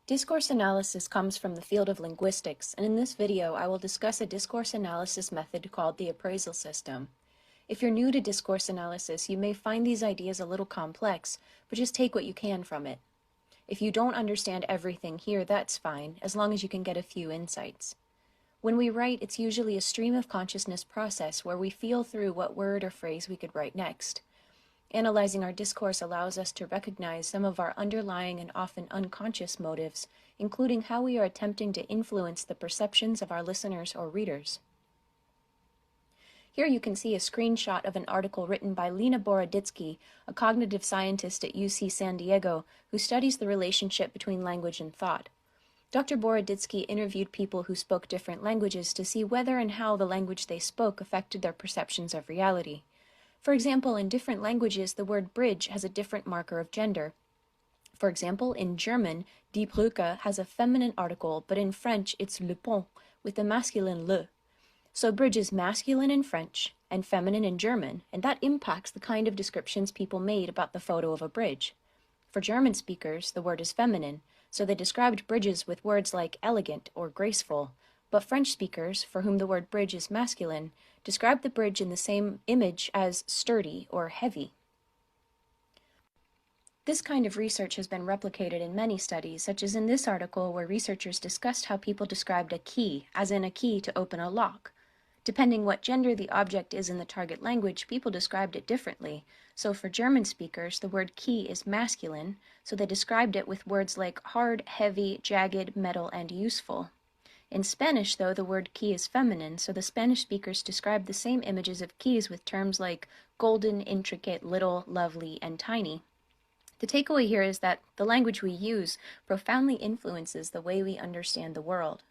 Discourse analysis comes from the field of linguistics, and in this video I will discuss a discourse analysis method called the appraisal system. If you're new to discourse analysis, you may find these ideas a little complex, but just take what you can from it. If you don't understand everything here, that's fine, as long as you can get a few insights. When we write, it's usually a stream of consciousness process where we feel through what word or phrase we could write next. Analyzing our discourse allows us to recognize some of our underlying and often unconscious motives, including how we are attempting to influence the perceptions of our listeners or readers. Here you can see a screenshot of an article written by Lena Boroditsky, a cognitive scientist at UC San Diego, who studies the relationship between language and thought. Dr. Boroditsky interviewed people who spoke different languages to see whether and how the language they spoke affected their perceptions of reality. For example, in different languages, the word bridge has a different marker of gender. For example, in German, die Brücke has a feminine article, but in French, it's le pont, with the masculine le. So bridge is masculine in French and feminine in German, and that impacts the kind of descriptions people made about the photo of a bridge. For German speakers, the word is feminine, so they described bridges with words like elegant or graceful, but French speakers, for whom the word bridge is masculine, describe the bridge in the same image as sturdy or heavy. This kind of research has been replicated in many studies, such as in this article where researchers discussed how people described a key, as in a key to open a lock. Depending what gender the object is in the target language, people described it differently. So for German speakers, the word key is masculine, so they described it with words like hard, heavy, jagged, metal, and useful. In Spanish, though, the word key is feminine, so the Spanish speakers describe the same images of keys with terms like golden, intricate, little, lovely, and tiny. The takeaway here is that the language we use profoundly influences the way we understand the world.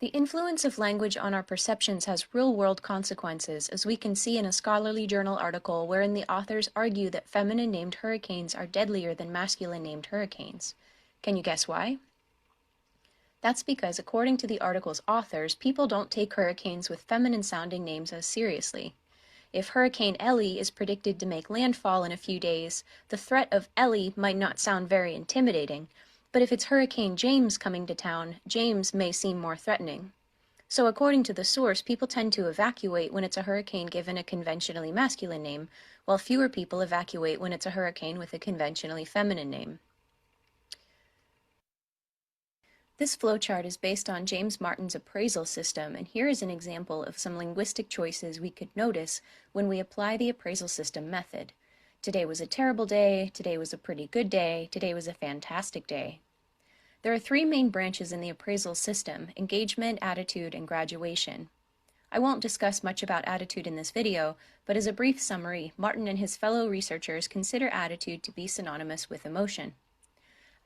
The influence of language on our perceptions has real-world consequences, as we can see in a scholarly journal article wherein the authors argue that feminine-named hurricanes are deadlier than masculine-named hurricanes. Can you guess why? That's because, according to the article's authors, people don't take hurricanes with feminine-sounding names as seriously. If Hurricane Ellie is predicted to make landfall in a few days, the threat of Ellie might not sound very intimidating, but if it's Hurricane James coming to town, James may seem more threatening. So according to the source, people tend to evacuate when it's a hurricane given a conventionally masculine name, while fewer people evacuate when it's a hurricane with a conventionally feminine name. This flowchart is based on James Martin's appraisal system, and here is an example of some linguistic choices we could notice when we apply the appraisal system method. Today was a terrible day, today was a pretty good day, today was a fantastic day. There are three main branches in the appraisal system: engagement, attitude, and graduation. I won't discuss much about attitude in this video, but as a brief summary, Martin and his fellow researchers consider attitude to be synonymous with emotion.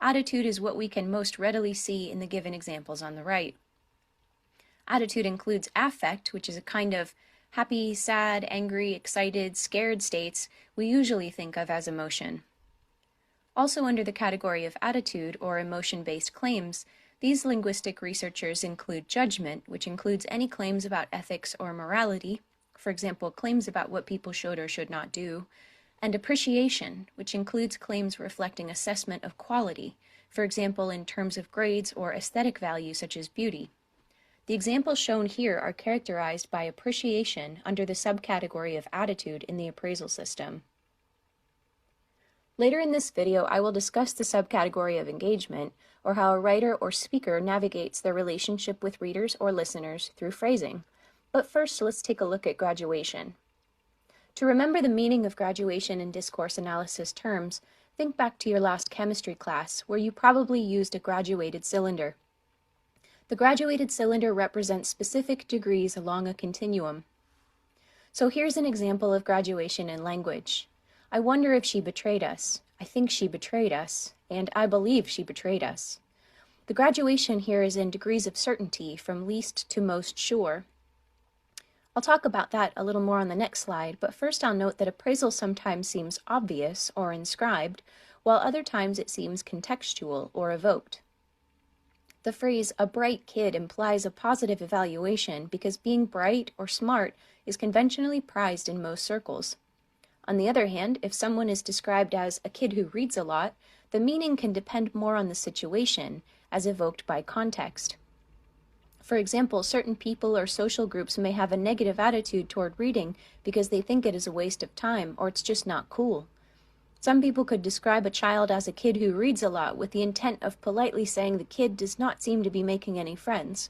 Attitude is what we can most readily see in the given examples on the right. Attitude includes affect, which is a kind of happy, sad, angry, excited, scared states we usually think of as emotion. Also under the category of attitude, or emotion-based claims, these linguistic researchers include judgment, which includes any claims about ethics or morality, for example, claims about what people should or should not do, and appreciation, which includes claims reflecting assessment of quality, for example, in terms of grades or aesthetic value such as beauty. The examples shown here are characterized by appreciation under the subcategory of attitude in the appraisal system. Later in this video, I will discuss the subcategory of engagement, or how a writer or speaker navigates their relationship with readers or listeners through phrasing. But first, let's take a look at graduation. To remember the meaning of graduation in discourse analysis terms, think back to your last chemistry class, where you probably used a graduated cylinder. The graduated cylinder represents specific degrees along a continuum. So here's an example of graduation in language. I wonder if she betrayed us. I think she betrayed us. And I believe she betrayed us. The graduation here is in degrees of certainty, from least to most sure. I'll talk about that a little more on the next slide, but first I'll note that appraisal sometimes seems obvious or inscribed, while other times it seems contextual or evoked. The phrase, "a bright kid," implies a positive evaluation because being bright or smart is conventionally prized in most circles. On the other hand, if someone is described as a kid who reads a lot, the meaning can depend more on the situation, as evoked by context. For example, certain people or social groups may have a negative attitude toward reading because they think it is a waste of time or it's just not cool. Some people could describe a child as a kid who reads a lot with the intent of politely saying the kid does not seem to be making any friends.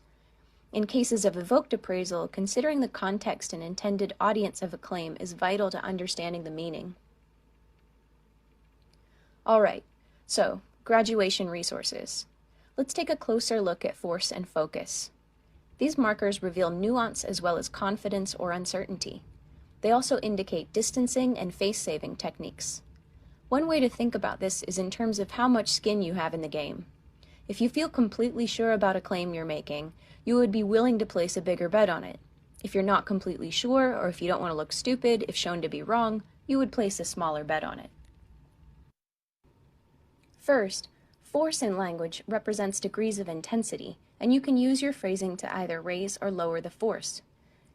In cases of evoked appraisal, considering the context and intended audience of a claim is vital to understanding the meaning. Alright, so graduation resources. Let's take a closer look at force and focus. These markers reveal nuance as well as confidence or uncertainty. They also indicate distancing and face-saving techniques. One way to think about this is in terms of how much skin you have in the game. If you feel completely sure about a claim you're making, you would be willing to place a bigger bet on it. If you're not completely sure, or if you don't want to look stupid if shown to be wrong, you would place a smaller bet on it. First, force in language represents degrees of intensity, and you can use your phrasing to either raise or lower the force.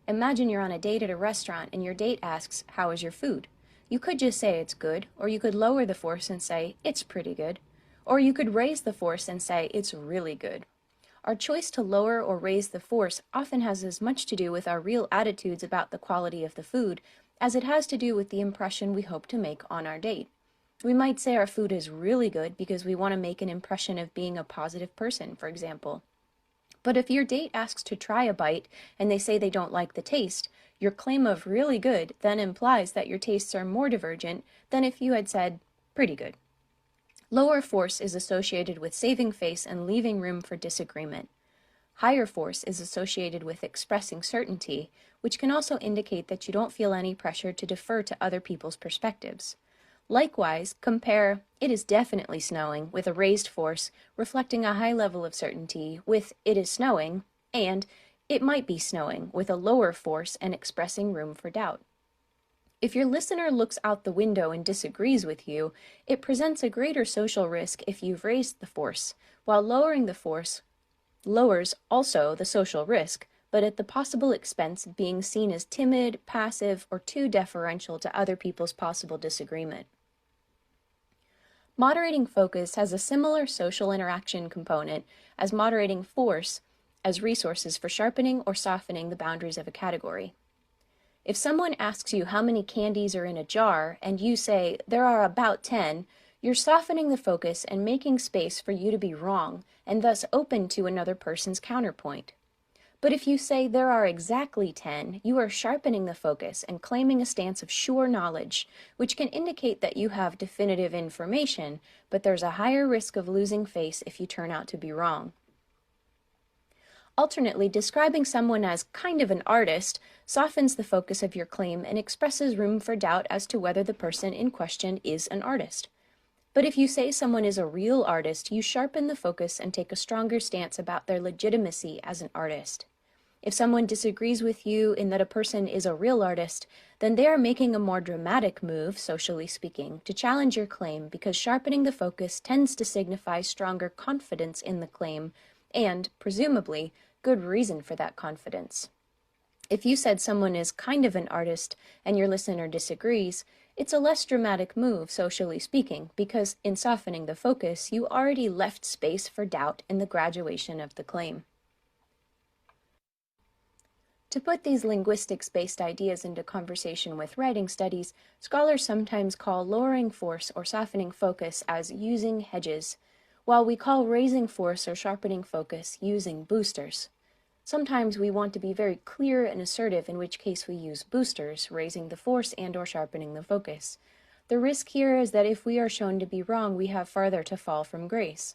Imagine you're on a date at a restaurant and your date asks, "How is your food?" You could just say it's good, or you could lower the force and say it's pretty good, or you could raise the force and say it's really good. Our choice to lower or raise the force often has as much to do with our real attitudes about the quality of the food as it has to do with the impression we hope to make on our date. We might say our food is really good because we want to make an impression of being a positive person, for example. But if your date asks to try a bite and they say they don't like the taste, your claim of really good then implies that your tastes are more divergent than if you had said pretty good. Lower force is associated with saving face and leaving room for disagreement. Higher force is associated with expressing certainty, which can also indicate that you don't feel any pressure to defer to other people's perspectives. Likewise, compare "it is definitely snowing" with a raised force, reflecting a high level of certainty, with "it is snowing," and "it might be snowing" with a lower force and expressing room for doubt. If your listener looks out the window and disagrees with you, it presents a greater social risk if you've raised the force, while lowering the force lowers also the social risk, but at the possible expense of being seen as timid, passive, or too deferential to other people's possible disagreement. Moderating focus has a similar social interaction component as moderating force as resources for sharpening or softening the boundaries of a category. If someone asks you how many candies are in a jar and you say there are about 10, you're softening the focus and making space for you to be wrong and thus open to another person's counterpoint. But if you say there are exactly 10, you are sharpening the focus and claiming a stance of sure knowledge, which can indicate that you have definitive information, but there's a higher risk of losing face if you turn out to be wrong. Alternately, describing someone as kind of an artist softens the focus of your claim and expresses room for doubt as to whether the person in question is an artist. But if you say someone is a real artist, you sharpen the focus and take a stronger stance about their legitimacy as an artist. If someone disagrees with you in that a person is a real artist, then they are making a more dramatic move, socially speaking, to challenge your claim because sharpening the focus tends to signify stronger confidence in the claim and, presumably, good reason for that confidence. If you said someone is kind of an artist and your listener disagrees, it's a less dramatic move, socially speaking, because in softening the focus, you already left space for doubt in the graduation of the claim. To put these linguistics-based ideas into conversation with writing studies, scholars sometimes call lowering force or softening focus as using hedges, while we call raising force or sharpening focus using boosters. Sometimes we want to be very clear and assertive, in which case we use boosters, raising the force and/or sharpening the focus. The risk here is that if we are shown to be wrong, we have farther to fall from grace.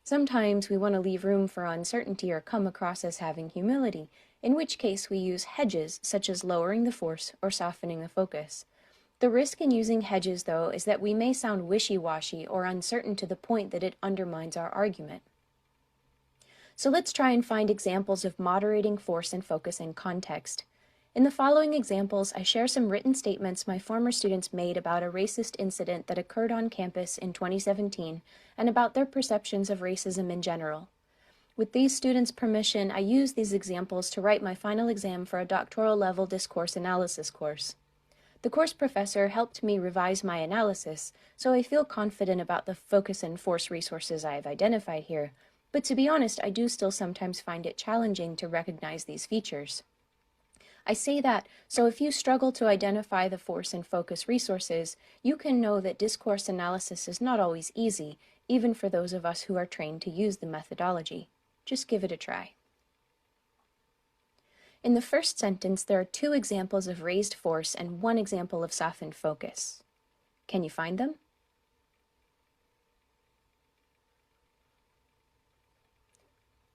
Sometimes we want to leave room for uncertainty or come across as having humility, in which case we use hedges, such as lowering the force or softening the focus. The risk in using hedges, though, is that we may sound wishy-washy or uncertain to the point that it undermines our argument. So let's try and find examples of moderating force and focus in context. In the following examples, I share some written statements my former students made about a racist incident that occurred on campus in 2017 and about their perceptions of racism in general. With these students' permission, I use these examples to write my final exam for a doctoral level discourse analysis course. The course professor helped me revise my analysis, so I feel confident about the focus and force resources I have identified here, but to be honest, I do still sometimes find it challenging to recognize these features. I say that so if you struggle to identify the force and focus resources, you can know that discourse analysis is not always easy, even for those of us who are trained to use the methodology. Just give it a try. In the first sentence, there are 2 examples of raised force and 1 example of softened focus. Can you find them?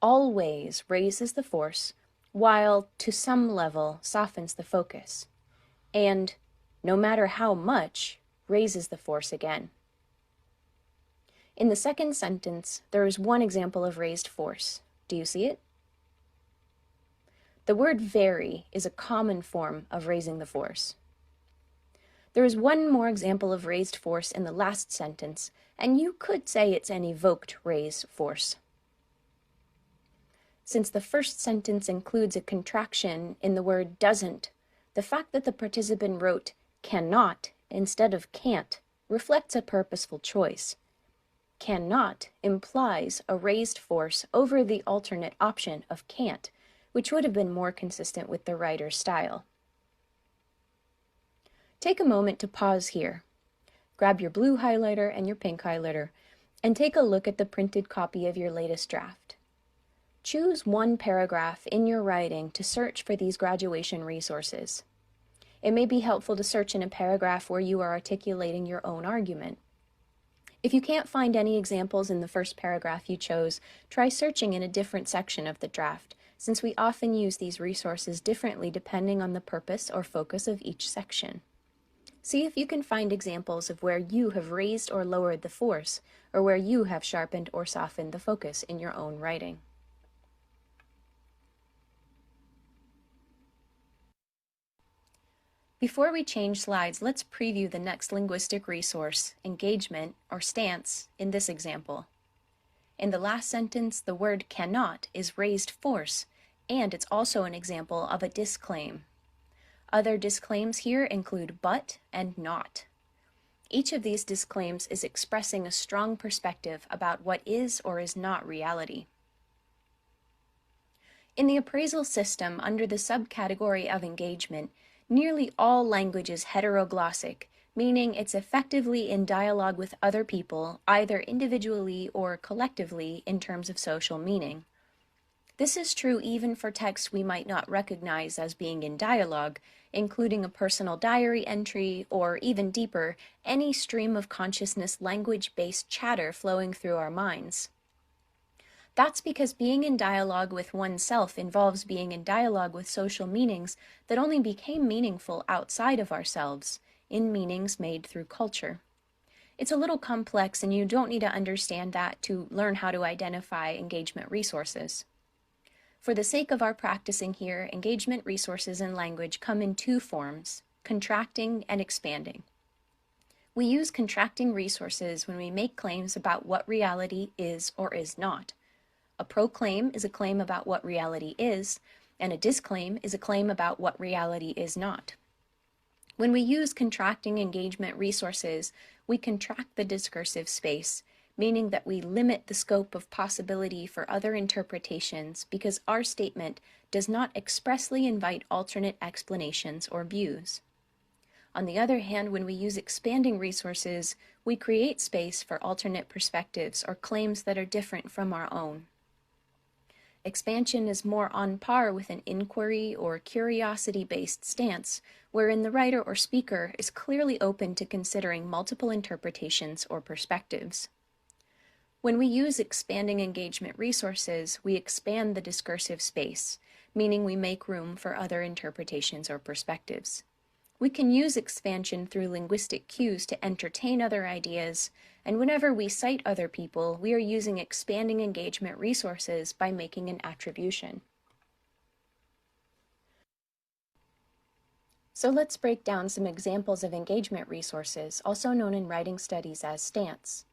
Always raises the force, while to some level softens the focus, and no matter how much, raises the force again. In the second sentence, there is 1 example of raised force. Do you see it? The word very is a common form of raising the force. There is 1 more example of raised force in the last sentence, and you could say it's an evoked raised force. Since the first sentence includes a contraction in the word doesn't, the fact that the participant wrote cannot instead of can't reflects a purposeful choice. Cannot implies a raised force over the alternate option of can't, which would have been more consistent with the writer's style. Take a moment to pause here. Grab your blue highlighter and your pink highlighter, and take a look at the printed copy of your latest draft. Choose 1 paragraph in your writing to search for these graduation resources. It may be helpful to search in a paragraph where you are articulating your own argument. If you can't find any examples in the first paragraph you chose, try searching in a different section of the draft, since we often use these resources differently depending on the purpose or focus of each section. See if you can find examples of where you have raised or lowered the force, or where you have sharpened or softened the focus in your own writing. Before we change slides, let's preview the next linguistic resource, engagement, or stance, in this example. In the last sentence, the word cannot is raised force, and it's also an example of a disclaim. Other disclaims here include but and not. Each of these disclaims is expressing a strong perspective about what is or is not reality. In the appraisal system, under the subcategory of engagement, nearly all language is heteroglossic, meaning it's effectively in dialogue with other people, either individually or collectively in terms of social meaning. This is true even for texts we might not recognize as being in dialogue, including a personal diary entry, or even deeper, any stream of consciousness language-based chatter flowing through our minds. That's because being in dialogue with oneself involves being in dialogue with social meanings that only became meaningful outside of ourselves, in meanings made through culture. It's a little complex, and you don't need to understand that to learn how to identify engagement resources. For the sake of our practicing here, engagement resources in language come in 2 forms, contracting and expanding. We use contracting resources when we make claims about what reality is or is not. A proclaim is a claim about what reality is, and a disclaim is a claim about what reality is not. When we use contracting engagement resources, we contract the discursive space, meaning that we limit the scope of possibility for other interpretations because our statement does not expressly invite alternate explanations or views. On the other hand, when we use expanding resources, we create space for alternate perspectives or claims that are different from our own. Expansion is more on par with an inquiry or curiosity-based stance, wherein the writer or speaker is clearly open to considering multiple interpretations or perspectives. When we use expanding engagement resources, we expand the discursive space, meaning we make room for other interpretations or perspectives. We can use expansion through linguistic cues to entertain other ideas, and whenever we cite other people, we are using expanding engagement resources by making an attribution. So let's break down some examples of engagement resources, also known in writing studies as stance.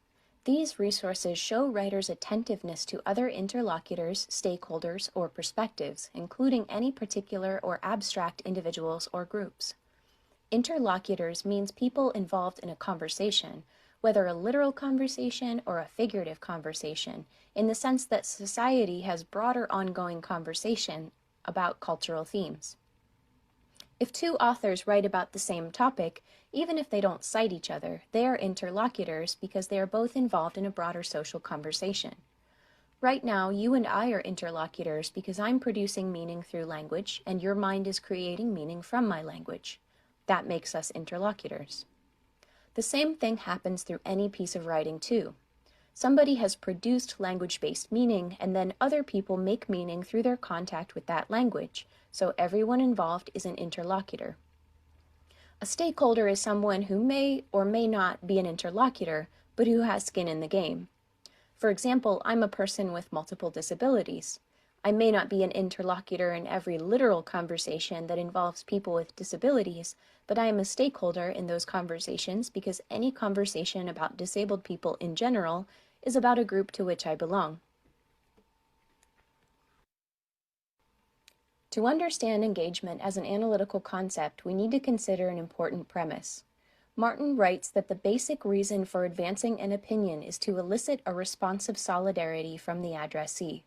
These resources show writers' attentiveness to other interlocutors, stakeholders, or perspectives, including any particular or abstract individuals or groups. Interlocutors means people involved in a conversation, whether a literal conversation or a figurative conversation, in the sense that society has broader ongoing conversation about cultural themes. If two authors write about the same topic, even if they don't cite each other, they are interlocutors because they are both involved in a broader social conversation. Right now, you and I are interlocutors because I'm producing meaning through language, and your mind is creating meaning from my language. That makes us interlocutors. The same thing happens through any piece of writing, too. Somebody has produced language-based meaning, and then other people make meaning through their contact with that language, so everyone involved is an interlocutor. A stakeholder is someone who may or may not be an interlocutor, but who has skin in the game. For example, I'm a person with multiple disabilities. I may not be an interlocutor in every literal conversation that involves people with disabilities, but I am a stakeholder in those conversations because any conversation about disabled people in general is about a group to which I belong. To understand engagement as an analytical concept, we need to consider an important premise. Martin writes that the basic reason for advancing an opinion is to elicit a response of solidarity from the addressee.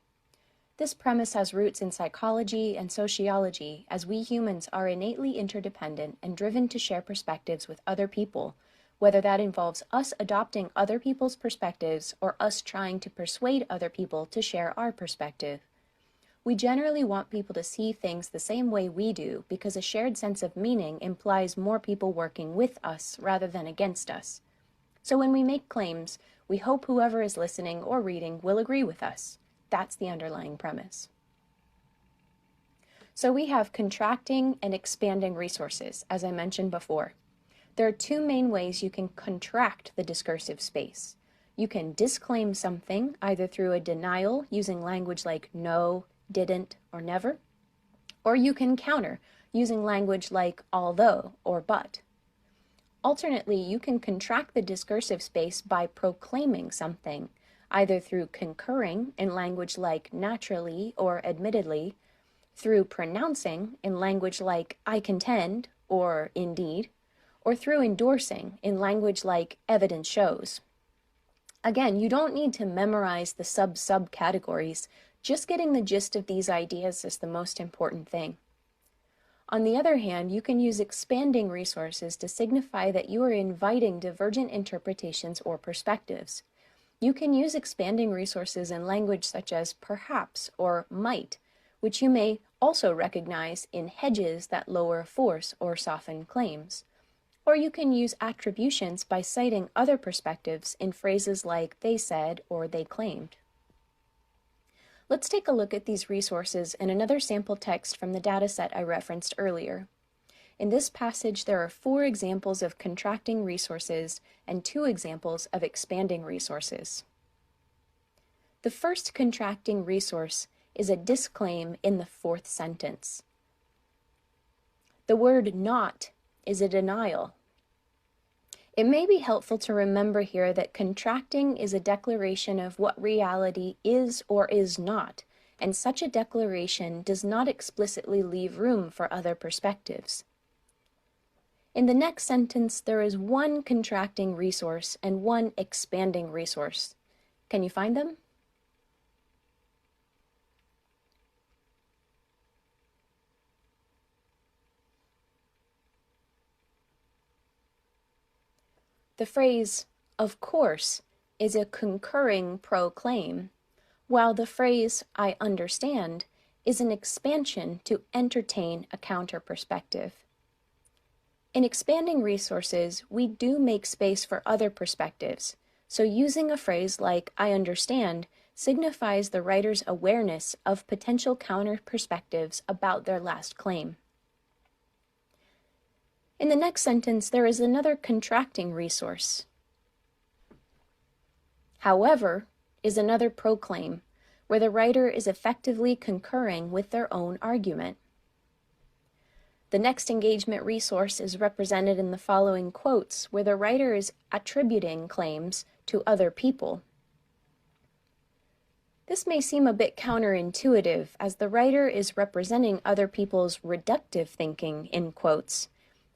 This premise has roots in psychology and sociology, as we humans are innately interdependent and driven to share perspectives with other people, whether that involves us adopting other people's perspectives or us trying to persuade other people to share our perspective. We generally want people to see things the same way we do because a shared sense of meaning implies more people working with us rather than against us. So when we make claims, we hope whoever is listening or reading will agree with us. That's the underlying premise. So we have contracting and expanding resources, as I mentioned before. There are two main ways you can contract the discursive space. You can disclaim something, either through a denial using language like no, didn't, or never, or you can counter using language like although or but. Alternately, you can contract the discursive space by proclaiming something, either through concurring in language like naturally or admittedly, through pronouncing in language like I contend or indeed, or through endorsing in language like evidence shows. Again, you don't need to memorize the sub-categories. Just getting the gist of these ideas is the most important thing. On the other hand, you can use expanding resources to signify that you are inviting divergent interpretations or perspectives. You can use expanding resources in language such as perhaps or might, which you may also recognize in hedges that lower force or soften claims. Or you can use attributions by citing other perspectives in phrases like they said or they claimed. Let's take a look at these resources in another sample text from the dataset I referenced earlier. In this passage, there are 4 examples of contracting resources and 2 examples of expanding resources. The first contracting resource is a disclaim in the 4th sentence. The word not is a denial. It may be helpful to remember here that contracting is a declaration of what reality is or is not, and such a declaration does not explicitly leave room for other perspectives. In the next sentence, there is 1 contracting resource and 1 expanding resource. Can you find them? The phrase, of course, is a concurring proclaim, while the phrase, I understand, is an expansion to entertain a counter perspective. In expanding resources, we do make space for other perspectives, so using a phrase like I understand signifies the writer's awareness of potential counter perspectives about their last claim. In the next sentence, there is another contracting resource. However is another proclaim, where the writer is effectively concurring with their own argument. The next engagement resource is represented in the following quotes, where the writer is attributing claims to other people. This may seem a bit counterintuitive, as the writer is representing other people's reductive thinking in quotes,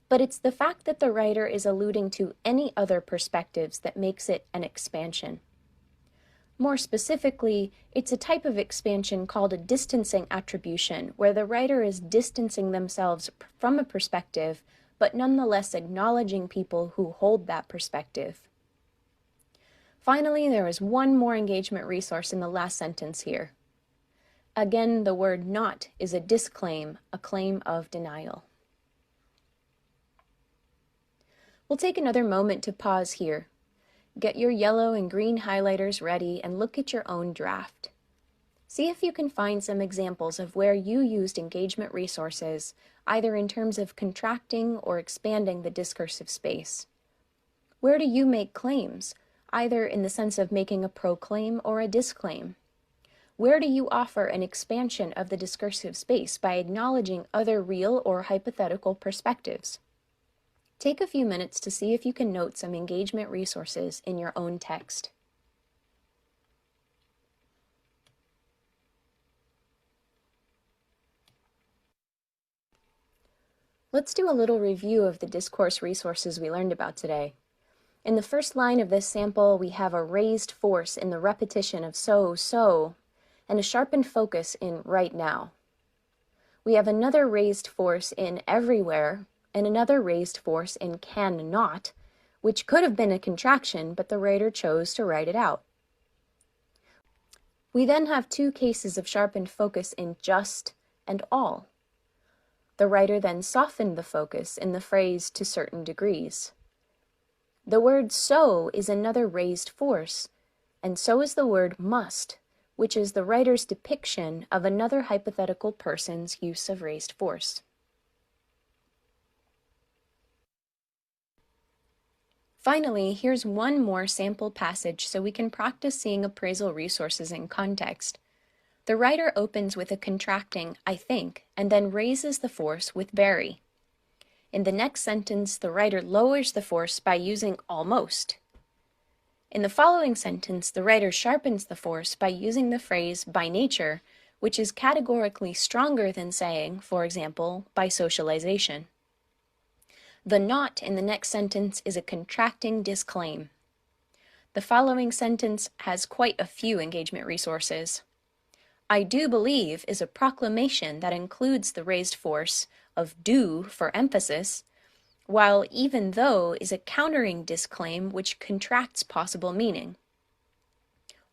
but it's the fact that the writer is alluding to any other perspectives that makes it an expansion. More specifically, it's a type of expansion called a distancing attribution, where the writer is distancing themselves from a perspective, but nonetheless acknowledging people who hold that perspective. Finally, there is one more engagement resource in the last sentence here. Again, the word not is a disclaim, a claim of denial. We'll take another moment to pause here. Get your yellow and green highlighters ready and look at your own draft. See if you can find some examples of where you used engagement resources, either in terms of contracting or expanding the discursive space. Where do you make claims, either in the sense of making a proclaim or a disclaim? Where do you offer an expansion of the discursive space by acknowledging other real or hypothetical perspectives? Take a few minutes to see if you can note some engagement resources in your own text. Let's do a little review of the discourse resources we learned about today. In the first line of this sample, we have a raised force in the repetition of so, and a sharpened focus in right now. We have another raised force in everywhere, and another raised force in can not, which could have been a contraction, but the writer chose to write it out. We then have two cases of sharpened focus in just and all. The writer then softened the focus in the phrase to certain degrees. The word so is another raised force, and so is the word must, which is the writer's depiction of another hypothetical person's use of raised force. Finally, here's one more sample passage so we can practice seeing appraisal resources in context. The writer opens with a contracting, I think, and then raises the force with very. In the next sentence, the writer lowers the force by using almost. In the following sentence, the writer sharpens the force by using the phrase by nature, which is categorically stronger than saying, for example, by socialization. The not in the next sentence is a contracting disclaim. The following sentence has quite a few engagement resources. I do believe is a proclamation that includes the raised force of do for emphasis, while even though is a countering disclaim which contracts possible meaning.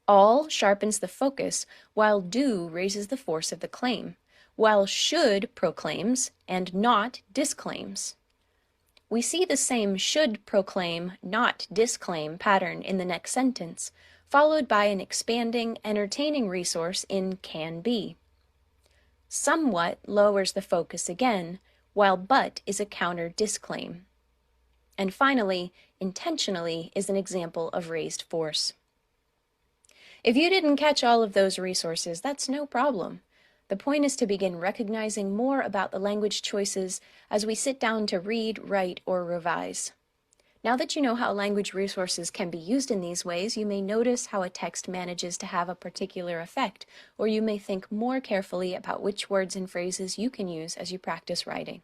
All sharpens the focus, while do raises the force of the claim, while should proclaims and not disclaims. We see the same should proclaim, not disclaim pattern in the next sentence, followed by an expanding, entertaining resource in can be. Somewhat lowers the focus again, while but is a counter disclaim. And finally, intentionally is an example of raised force. If you didn't catch all of those resources, that's no problem. The point is to begin recognizing more about the language choices as we sit down to read, write, or revise. Now that you know how language resources can be used in these ways, you may notice how a text manages to have a particular effect, or you may think more carefully about which words and phrases you can use as you practice writing.